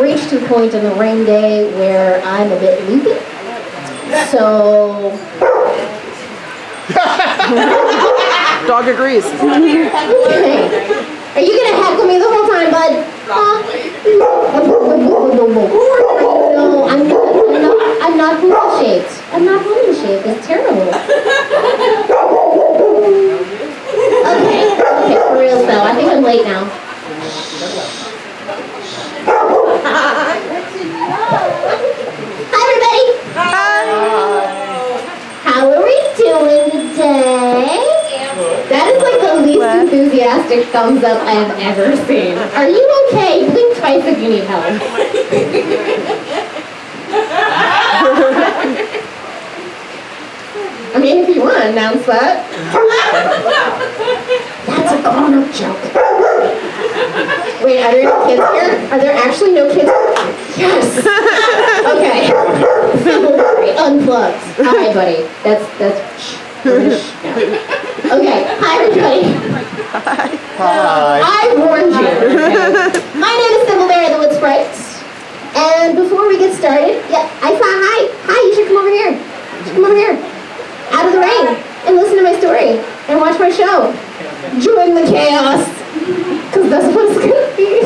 reached a point in the rain day where I'm a bit loopy. So... Dog agrees. Okay. Are you gonna heckle me the whole time, bud? No, I'm not holy shaped. I'm not holy shaped. It's terrible. Okay, for real though. I think I'm late now. Hi, everybody. Hi. How are we doing today? That is like the least enthusiastic thumbs up I have ever seen. Are you okay? Blink twice if you need help. I mean, if you want to announce that. That's a grown-up joke. Wait, are there no kids here? Are there actually no kids here? Yes! Okay. Thimbleberry, unplugged. Hi, buddy. That's, okay, hi, everybody. Hi. I warned you. My name is Thimbleberry the Woodsprite. And before we get started, hi, you should come over here. Out of the rain, and listen to my story, and watch my show. Join the chaos, because that's what it's going to be.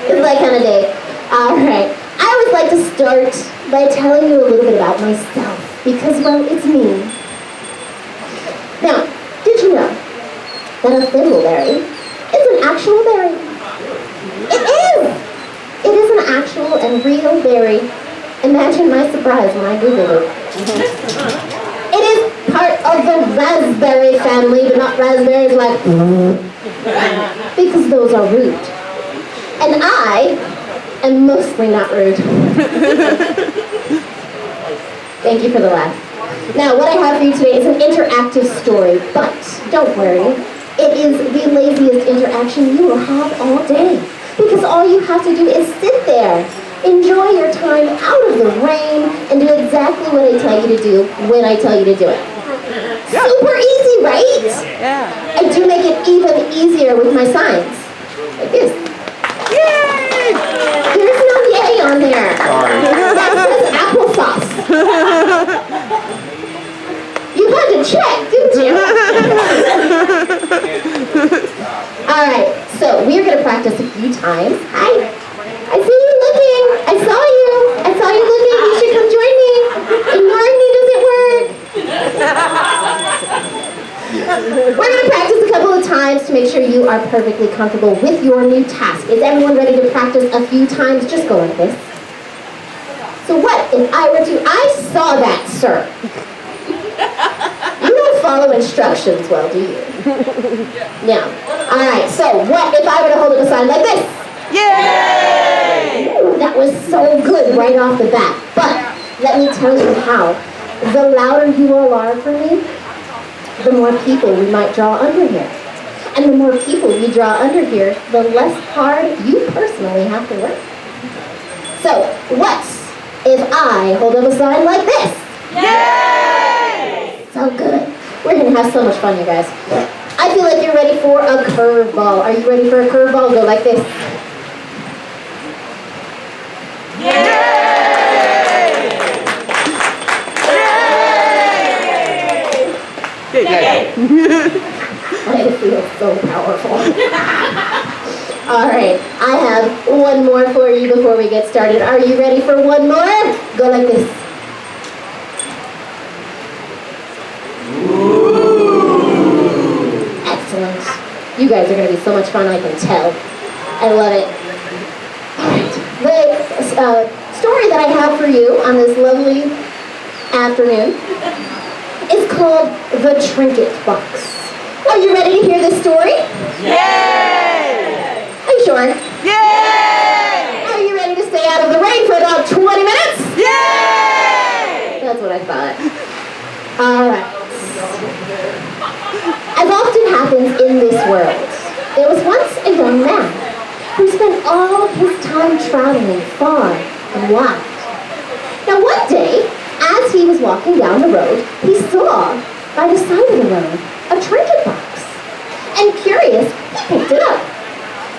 It's that kind of day. Alright, I always like to start by telling you a little bit about myself, because, well, it's me. Now, did you know that a thimbleberry is an actual berry? It is! It is an actual and real berry. Imagine my surprise when I Googled it. It is part of the raspberry family, but not raspberries like because those are rude. And I am mostly not rude. Thank you for the laugh. Now, what I have for you today is an interactive story, but don't worry, it is the laziest interaction you will have all day. Because all you have to do is sit there. Enjoy your time out of the rain and do exactly what I tell you to do when I tell you to do it. Yeah. Super easy, right? Yeah. I do make it even easier with my signs. Like this. Yay! There's no yay on there. Sorry. That says applesauce. You had to check, didn't you? Alright, so we're going to practice a few times. Hi. I see you looking. I saw you looking. You should come join me. Ignoring me doesn't work. We're going to practice a couple of times to make sure you are perfectly comfortable with your new task. Is everyone ready to practice a few times? Just go like this. So what if I were to... I saw that, sir. You don't follow instructions well, do you? No. All right, so what if I were to hold up a sign like this? Yay! That was so good right off the bat. But let me tell you how. The louder you all are for me, the more people we might draw under here. And the more people you draw under here, the less hard you personally have to work. So, what if I hold up a sign like this? Yay! So good. We're going to have so much fun, you guys. I feel like you're ready for a curveball. Are you ready for a curveball? Go like this. Yay! Yay! Yay! I feel so powerful. All right, I have one more for you before we get started. Are you ready for one more? Go like this. Excellent. You guys are going to be so much fun, I can tell. I love it. All right, the story that I have for you on this lovely afternoon is called The Trinket Box. Are you ready to hear this story? Yay! Are you sure? Yay! Are you ready to stay out of the rain for about 20 minutes? Yay! That's what I thought. All right. As often happens in this world, there was once a young man who spent all of his time traveling far and wide. Now one day, as he was walking down the road, he saw, by the side of the road, a trinket box. And curious, he picked it up.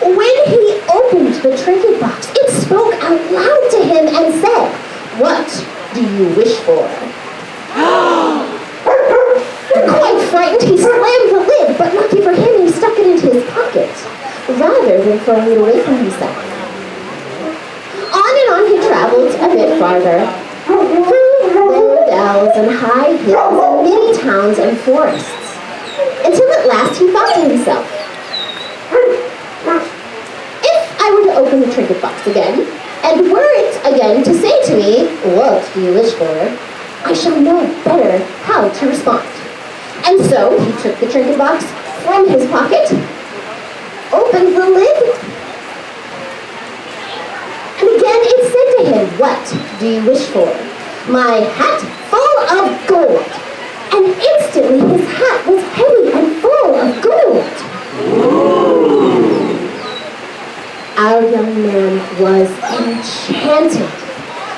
When he opened the trinket box, it spoke out loud to him and said, "What do you wish for?" Quite frightened, he slammed the lid, but lucky for him, he stuck it into his pocket, rather than throwing it away from himself. On and on he traveled a bit farther, through low dells and high hills and many towns and forests, until at last he thought to himself, "If I were to open the trinket box again, and were it again to say to me, 'What do you wish for?' I shall know better how to respond." And so he took the trinket box from his pocket, opened the lid, and again it said to him, "What do you wish for?" "My hat full of gold." And instantly his hat was heavy and full of gold. Our young man was enchanted.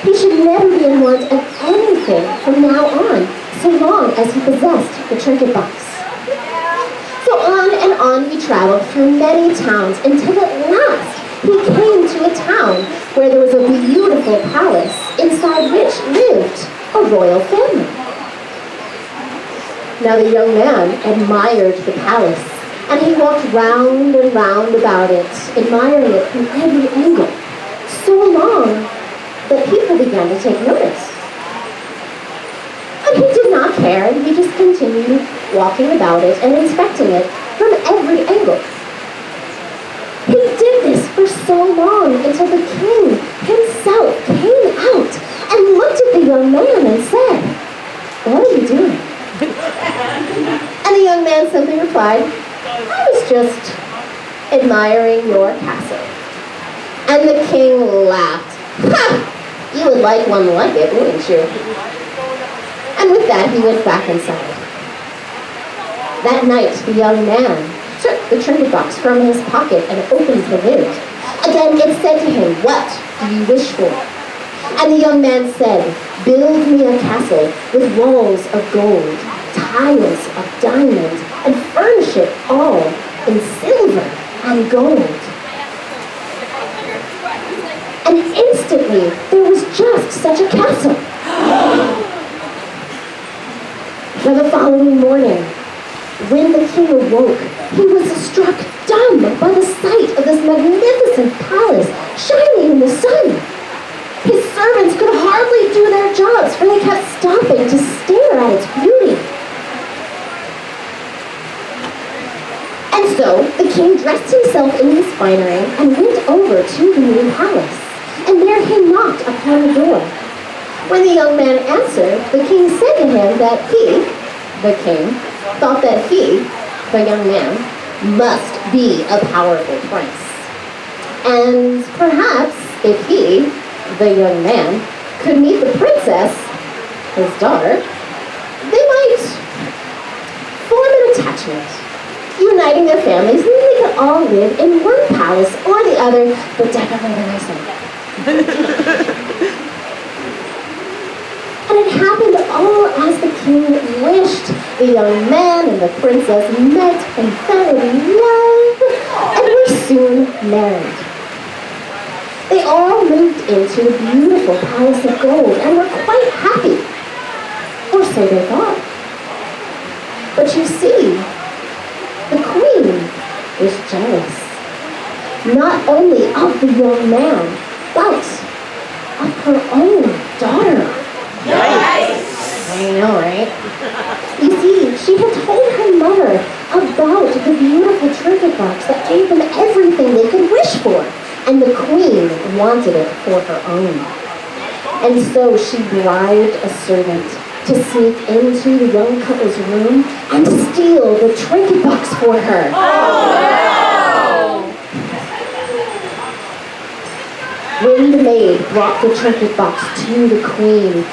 He should never be in want of anything from now on, so long as he possessed the trinket box. So on he traveled through many towns until at last he came to a town where there was a beautiful palace inside which lived a royal family. Now the young man admired the palace, and he walked round and round about it, admiring it from every angle, so long that people began to take notice. But he did not care, and he just continued walking about it and inspecting it from every angle. He did this for so long until the king himself came out and looked at the young man and said, "What are you doing?" And the young man simply replied, "I was just admiring your castle." And the king laughed. "Ha! You would like one like it, wouldn't you?" And with that, he went back inside. That night, the young man took the trinket box from his pocket and opened the lid. Again, it said to him, "What do you wish for?" And the young man said, "Build me a castle with walls of gold, tiles of diamond, and furnish it all in silver and gold." And instantly, there was just such a castle. Now the following morning, when the king awoke, he was struck dumb by the sight of this magnificent palace shining in the sun. His servants could hardly do their jobs, for they kept stopping to stare at its beauty. And so the king dressed himself in his finery and went over to the new palace, and there he knocked upon the door. When the young man answered, the king said to him that he, the king, thought that he, the young man, must be a powerful prince. And perhaps if he, the young man, could meet the princess, his daughter, they might form an attachment, uniting their families, and then they could all live in one palace or the other, but definitely the nicer. And it happened all as the king wished. The young man and the princess met and fell in love, and were soon married. They all moved into the beautiful palace of gold and were quite happy, or so they thought. But you see, the queen was jealous, not only of the young man, but of her own daughter. Yes! I know, right? You see, she had told her mother about the beautiful trinket box that gave them everything they could wish for, and the queen wanted it for her own. And so she bribed a servant to sneak into the young couple's room and steal the trinket box for her. Oh, When the maid brought the trinket box to the queen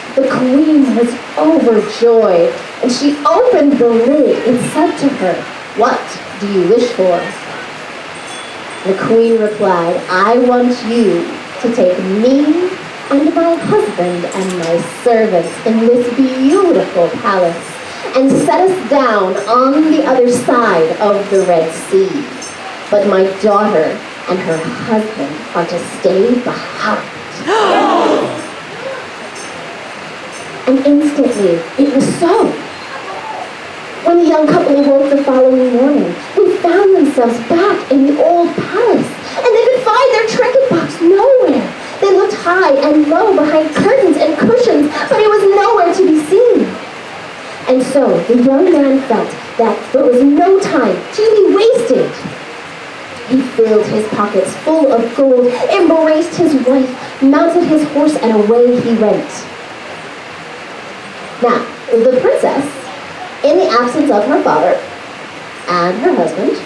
was overjoyed, and she opened the lid and said to her, "What do you wish for?" The queen replied, "I want you to take me and my husband and my servants in this beautiful palace and set us down on the other side of the Red Sea. But my daughter and her husband are to stay behind. And instantly, it was so. When the young couple awoke the following morning, they found themselves back in the old palace, and they could find their trinket box nowhere. They looked high and low behind curtains and cushions, but it was nowhere to be seen. And so the young man felt that there was no time to be wasted. He filled his pockets full of gold, embraced his wife, mounted his horse, and away he went. Now, the princess, in the absence of her father and her husband,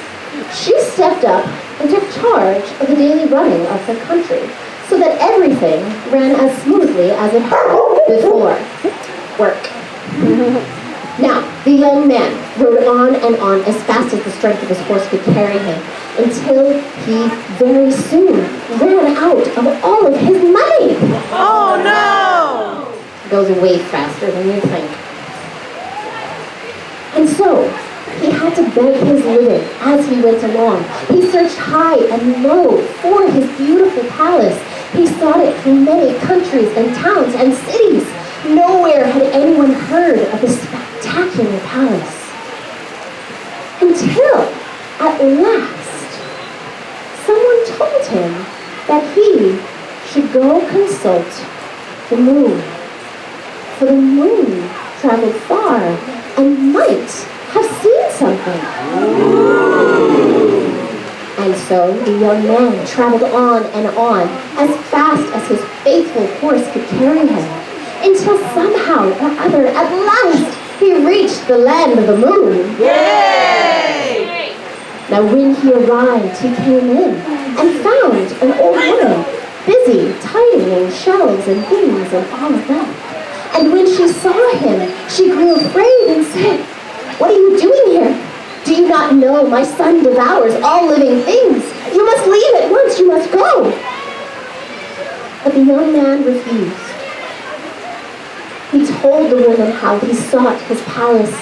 she stepped up and took charge of the daily running of her country so that everything ran as smoothly as it had before. Work. Now, the young man rode on and on as fast as the strength of his horse could carry him until he very soon ran out of all of his money. Oh no! Goes way faster than you think. And so, he had to beg his living as he went along. He searched high and low for his beautiful palace. He sought it through many countries and towns and cities. Nowhere had anyone heard of this spectacular palace. Until, at last, someone told him that he should go consult the moon. For the moon traveled far and might have seen something. And so the young man traveled on and on as fast as his faithful horse could carry him, until somehow or other, at last, he reached the land of the moon. Yay! Now when he arrived, he came in and found an old woman busy tidying shelves and things and all of that. And when she saw him, she grew afraid and said, "What are you doing here? Do you not know my son devours all living things? You must leave at once, you must go." But the young man refused. He told the woman how he sought his palace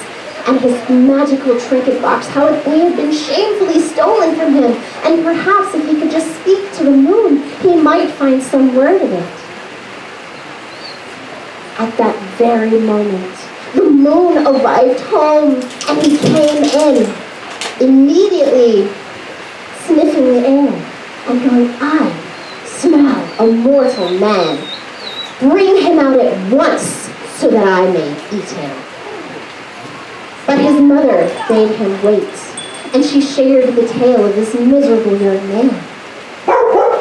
and his magical trinket box, how they had been shamefully stolen from him, and perhaps if he could just speak to the moon, he might find some word of it. At that very moment, the moon arrived home, and he came in, immediately sniffing the air and going, "I smell a mortal man. Bring him out at once so that I may eat him." But his mother bade him wait, and she shared the tale of this miserable young man.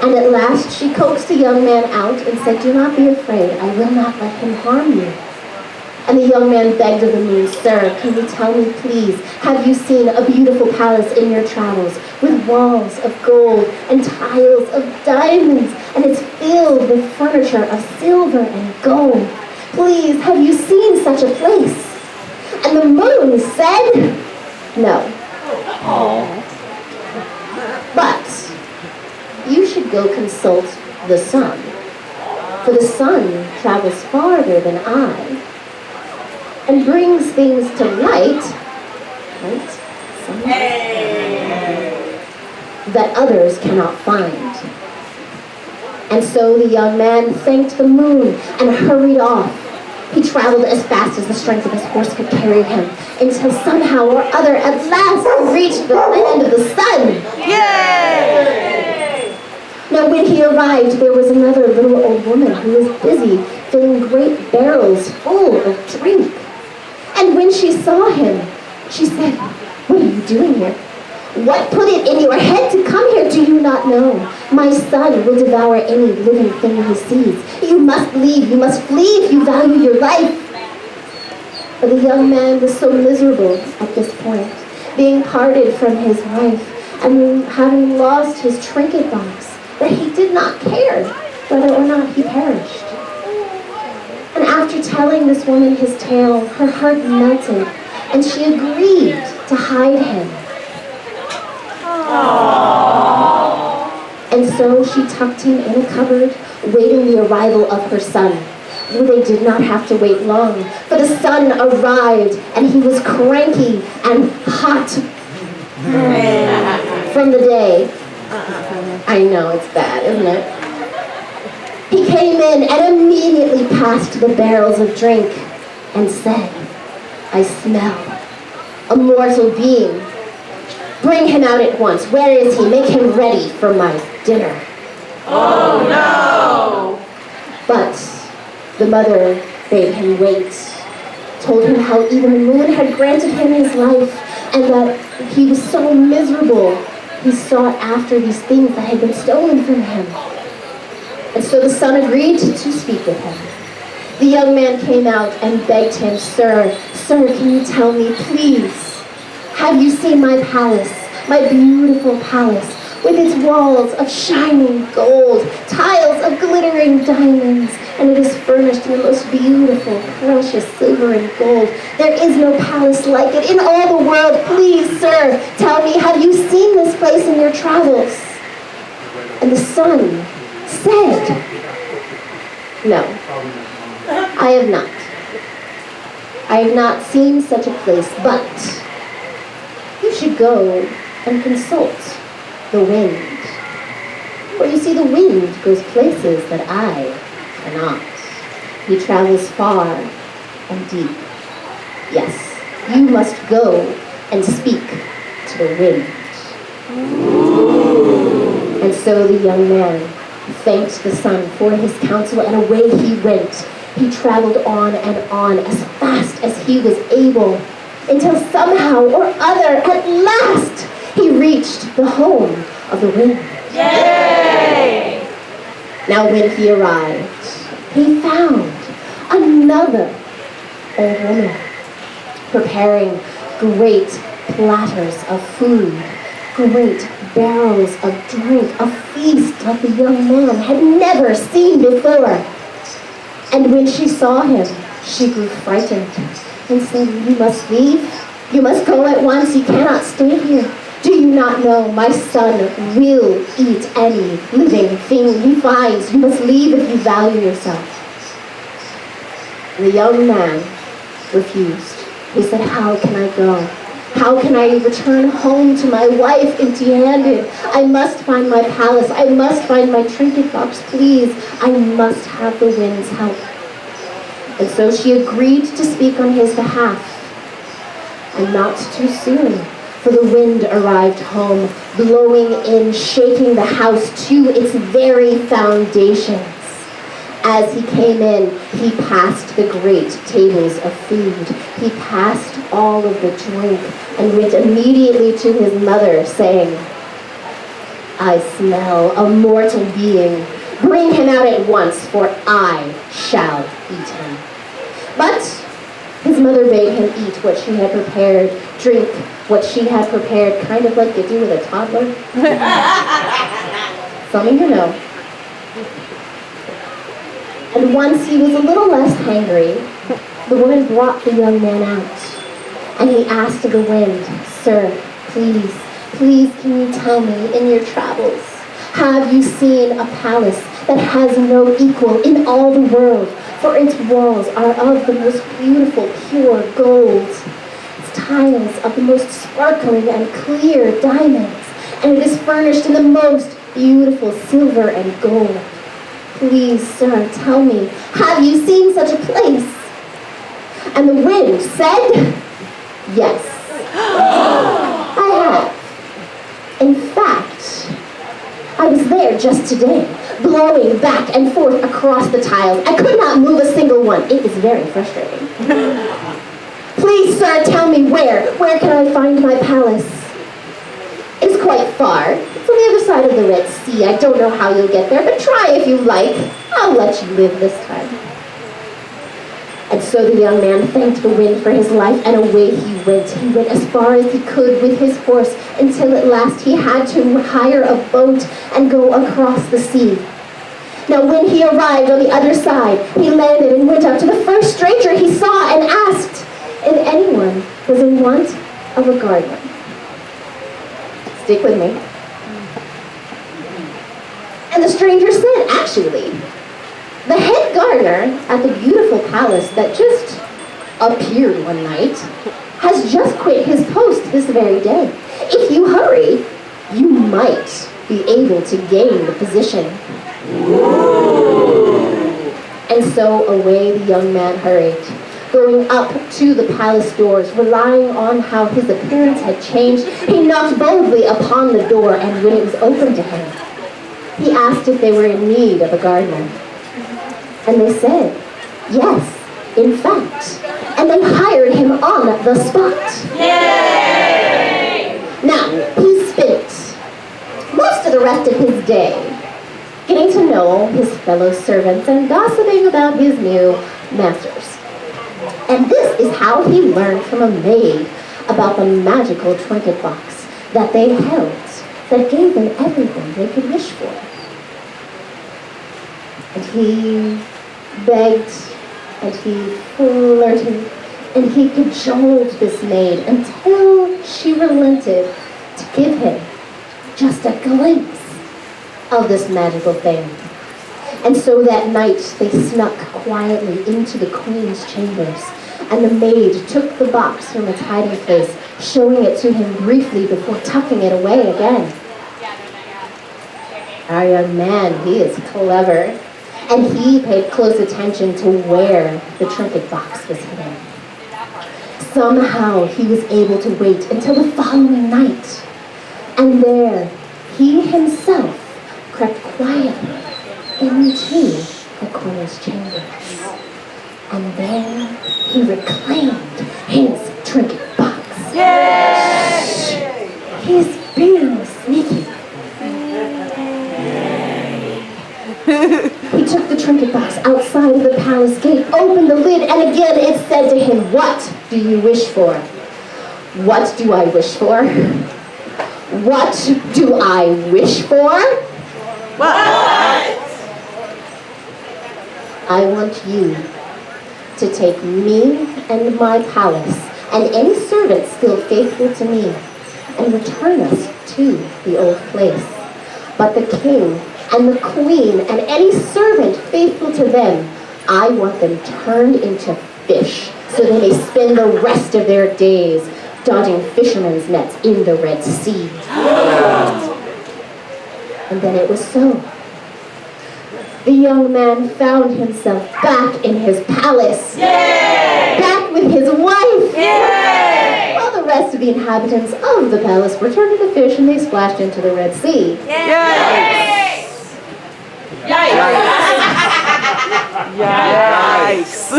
And at last she coaxed the young man out and said, "Do not be afraid, I will not let him harm you." And the young man begged of the moon, "Sir, can you tell me, please, have you seen a beautiful palace in your travels with walls of gold and tiles of diamonds, and it's filled with furniture of silver and gold? Please, have you seen such a place?" And the moon said, "No. But you should go consult the sun, for the sun travels farther than I, and brings things to light, that others cannot find." And so the young man thanked the moon and hurried off. He traveled as fast as the strength of his horse could carry him, until somehow or other at last he reached the land of the sun. Yay! Now when he arrived, there was another little old woman who was busy filling great barrels full of drink. And when she saw him, she said, "What are you doing here? What put it in your head to come here? Do you not know? My son will devour any living thing he sees. You must leave, you must flee if you value your life." But the young man was so miserable at this point, being parted from his wife and having lost his trinket box, that he did not care whether or not he perished. And after telling this woman his tale, her heart melted, and she agreed to hide him. And so she tucked him in a cupboard, waiting the arrival of her son. They did not have to wait long, for the son arrived, and he was cranky and hot from the day. I know, it's bad, isn't it? He came in and immediately passed the barrels of drink and said, I smell a mortal being. Bring him out at once. Where is he? Make him ready for my dinner. Oh no! But the mother bade him wait, told him how even the moon had granted him his life, and that he was so miserable he sought after these things that had been stolen from him. And so the son agreed to speak with him. The young man came out and begged him, Sir, can you tell me, please, have you seen my palace, my beautiful palace, with its walls of shining gold, tiles of glittering diamonds, and it is furnished in the most beautiful, precious silver and gold. There is no palace like it in all the world. Please, sir, tell me, have you seen this place in your travels? And the son said, No, I have not. I have not seen such a place, but you should go and consult the wind. For you see, the wind goes places that I cannot. He travels far and deep. Yes, you must go and speak to the wind. And so the young man thanked the son for his counsel, and away he went. He traveled on and on as fast as he was able, until somehow or other, at last, he reached the home of the wind. Yay! Now when he arrived, he found another old woman preparing great platters of food, great barrels of drink, a feast like the young man had never seen before. And when she saw him, she grew frightened and said, You must leave. You must go at once. You cannot stay here. Do you not know my son will eat any living thing he finds? You must leave if you value yourself. The young man refused. He said, How can I go? How can I return home to my wife empty-handed? I must find my palace. I must find my trinket box. Please, I must have the wind's help. And so she agreed to speak on his behalf. And not too soon, for the wind arrived home, blowing in, shaking the house to its very foundations. As he came in, he passed the great tables of food. He passed all of the drink and went immediately to his mother, saying, I smell a mortal being. Bring him out at once, for I shall eat him. But his mother bade him eat what she had prepared, drink what she had prepared, kind of like you do with a toddler. Some of you know. And once he was a little less hangry, the woman brought the young man out. And he asked the wind, Sir, please can you tell me in your travels, have you seen a palace that has no equal in all the world? For its walls are of the most beautiful, pure gold. Its tiles of the most sparkling and clear diamonds. And it is furnished in the most beautiful silver and gold. Please, sir, tell me, have you seen such a place? And the wind said, Yes, I have. In fact, I was there just today, blowing back and forth across the tiles. I could not move a single one. It is very frustrating. Please, sir, tell me where. Where can I find my palace? It's quite far. It's on the other side of the Red Sea. I don't know how you'll get there, but try if you like. I'll let you live this time. And so the young man thanked the wind for his life, and away he went. He went as far as he could with his horse, until at last he had to hire a boat and go across the sea. Now when he arrived on the other side, he landed and went up to the first stranger he saw and asked if anyone was in want of a gardener. Stick with me. And the stranger said, Actually, the head gardener at the beautiful palace that just appeared one night has just quit his post this very day. If you hurry, you might be able to gain the position. And so away the young man hurried, going up to the palace doors, relying on how his appearance had changed. He knocked boldly upon the door, and when it was opened to him, he asked if they were in need of a gardener. And they said, yes, in fact. And they hired him on the spot. Yay! Now, he spent most of the rest of his day getting to know his fellow servants and gossiping about his new masters. And this is how he learned from a maid about the magical trinket box that they held that gave them everything they could wish for. And he begged, and he flirted, and he cajoled this maid until she relented to give him just a glimpse of this magical thing. And so that night they snuck quietly into the queen's chambers, and the maid took the box from its hiding place, showing it to him briefly before tucking it away again. Our young man, he is clever, and he paid close attention to where the trinket box was hidden. Somehow he was able to wait until the following night, and there he himself crept quietly into the queen's chambers. And there he reclaimed his trinket box. Yay! He's being sneaky. He took the trinket box outside of the palace gate, opened the lid, and again it said to him, what do you wish for? What do I wish for? What do I wish for? What? I want you to take me and my palace and any servants still faithful to me and return us to the old place. But the king and the queen and any servant faithful to them, I want them turned into fish so they may spend the rest of their days dodging fishermen's nets in the Red Sea. And then it was so. The young man found himself back in his palace. Yay! Back with his wife. Yay! While the rest of the inhabitants of the palace were turned into fish and they splashed into the Red Sea. Yay! Yikes!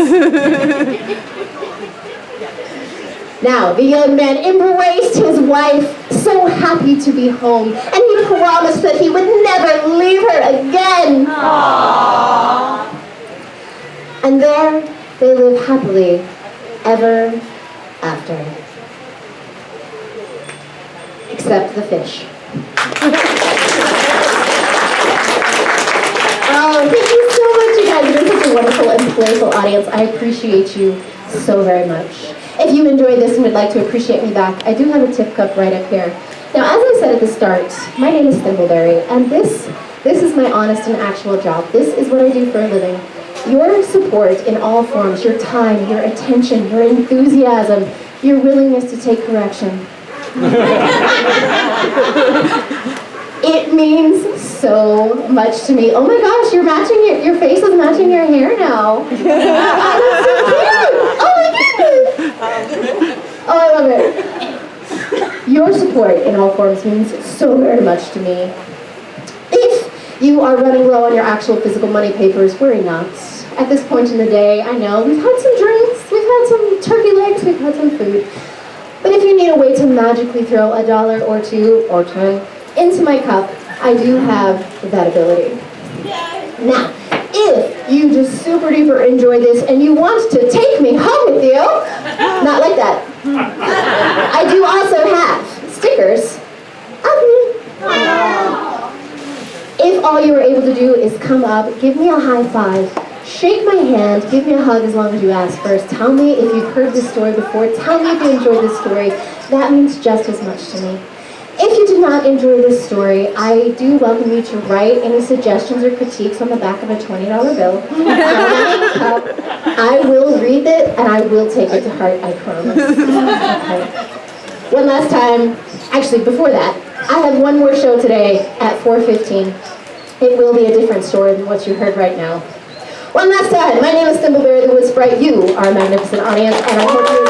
Now, the young man embraced his wife, so happy to be home, and he promised that he would never leave her again. Aww. And there they live happily ever after. Except the fish. Oh, thank you so much, you guys. You've been such a wonderful and playful audience. I appreciate you so very much. If you enjoyed this and would like to appreciate me back, I do have a tip cup right up here. Now, as I said at the start, my name is Thimbleberry, and this is my honest and actual job. This is what I do for a living. Your support in all forms, your time, your attention, your enthusiasm, your willingness to take correction. It means so much to me. Oh my gosh, you're matching your face is matching your hair now. Oh, that's so cute. Oh my goodness. Oh, I love it. Your support in all forms means so very much to me. If you are running low on your actual physical money papers, worry not. At this point in the day, I know we've had some drinks, we've had some turkey legs, we've had some food. But if you need a way to magically throw $1 or $2 or 10 into my cup, I do have that ability. Now, if you just super duper enjoy this and you want to take me home with you, not like that. I do also have stickers of me. If all you were able to do is come up, give me a high five, shake my hand, give me a hug as long as you ask first. Tell me if you've heard this story before. Tell me if you enjoyed this story. That means just as much to me. If you did not enjoy this story, I do welcome you to write any suggestions or critiques on the back of a $20 bill. I will read it and I will take it to heart, I promise. Okay. One last time, actually before that, I have one more show today at 4:15. It will be a different story than what you heard right now. One last time, my name is Thimbleberry the Woodsprite. You are a magnificent audience, and I hope you